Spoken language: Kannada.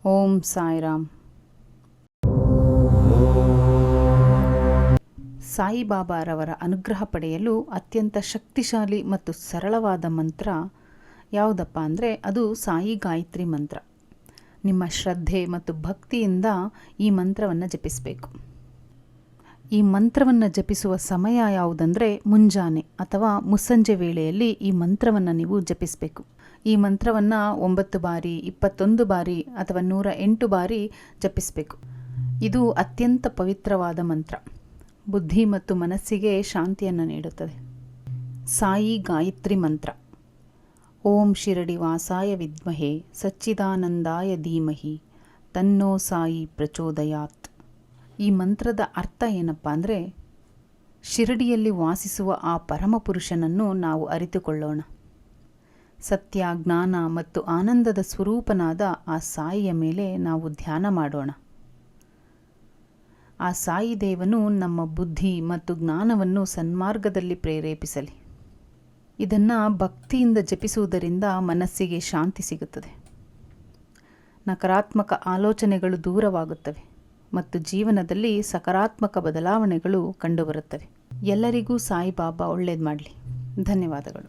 ಓಂ ಸಾಯಿರಾಮ್. ಸಾಯಿಬಾಬಾರವರ ಅನುಗ್ರಹ ಪಡೆಯಲು ಅತ್ಯಂತ ಶಕ್ತಿಶಾಲಿ ಮತ್ತು ಸರಳವಾದ ಮಂತ್ರ ಯಾವುದಪ್ಪ ಅಂದರೆ ಅದು ಸಾಯಿ ಗಾಯತ್ರಿ ಮಂತ್ರ. ನಿಮ್ಮ ಶ್ರದ್ಧೆ ಮತ್ತು ಭಕ್ತಿಯಿಂದ ಈ ಮಂತ್ರವನ್ನು ಜಪಿಸಬೇಕು. ಈ ಮಂತ್ರವನ್ನು ಜಪಿಸುವ ಸಮಯ ಯಾವುದಂದರೆ ಮುಂಜಾನೆ ಅಥವಾ ಮುಸ್ಸಂಜೆ ವೇಳೆಯಲ್ಲಿ ಈ ಮಂತ್ರವನ್ನು ನೀವು ಜಪಿಸಬೇಕು. ಈ ಮಂತ್ರವನ್ನು 9 ಬಾರಿ, 21 ಬಾರಿ ಅಥವಾ 108 ಬಾರಿ ಜಪಿಸಬೇಕು. ಇದು ಅತ್ಯಂತ ಪವಿತ್ರವಾದ ಮಂತ್ರ. ಬುದ್ಧಿ ಮತ್ತು ಮನಸ್ಸಿಗೆ ಶಾಂತಿಯನ್ನು ನೀಡುತ್ತದೆ. ಸಾಯಿ ಗಾಯತ್ರಿ ಮಂತ್ರ. ಓಂ ಶಿರಡಿ ವಾಸಾಯ ವಿದ್ಮಹೆ ಸಚ್ಚಿದಾನಂದಾಯ ಧೀಮಹಿ ತನ್ನೋ ಸಾಯಿ ಪ್ರಚೋದಯಾತ್. ಈ ಮಂತ್ರದ ಅರ್ಥ ಏನಪ್ಪ ಅಂದರೆ, ಶಿರಡಿಯಲ್ಲಿ ವಾಸಿಸುವ ಆ ಪರಮಪುರುಷನನ್ನು ನಾವು ಅರಿತುಕೊಳ್ಳೋಣ. ಸತ್ಯ, ಜ್ಞಾನ ಮತ್ತು ಆನಂದದ ಸ್ವರೂಪನಾದ ಆ ಸಾಯಿಯ ಮೇಲೆ ನಾವು ಧ್ಯಾನ ಮಾಡೋಣ. ಆ ಸಾಯಿ ದೇವನು ನಮ್ಮ ಬುದ್ಧಿ ಮತ್ತು ಜ್ಞಾನವನ್ನು ಸನ್ಮಾರ್ಗದಲ್ಲಿ ಪ್ರೇರೇಪಿಸಲಿ. ಇದನ್ನು ಭಕ್ತಿಯಿಂದ ಜಪಿಸುವುದರಿಂದ ಮನಸ್ಸಿಗೆ ಶಾಂತಿ ಸಿಗುತ್ತದೆ, ನಕಾರಾತ್ಮಕ ಆಲೋಚನೆಗಳು ದೂರವಾಗುತ್ತವೆ ಮತ್ತು ಜೀವನದಲ್ಲಿ ಸಕಾರಾತ್ಮಕ ಬದಲಾವಣೆಗಳು ಕಂಡುಬರುತ್ತವೆ. ಎಲ್ಲರಿಗೂ ಸಾಯಿಬಾಬಾ ಒಳ್ಳೆಯದು ಮಾಡಲಿ. ಧನ್ಯವಾದಗಳು.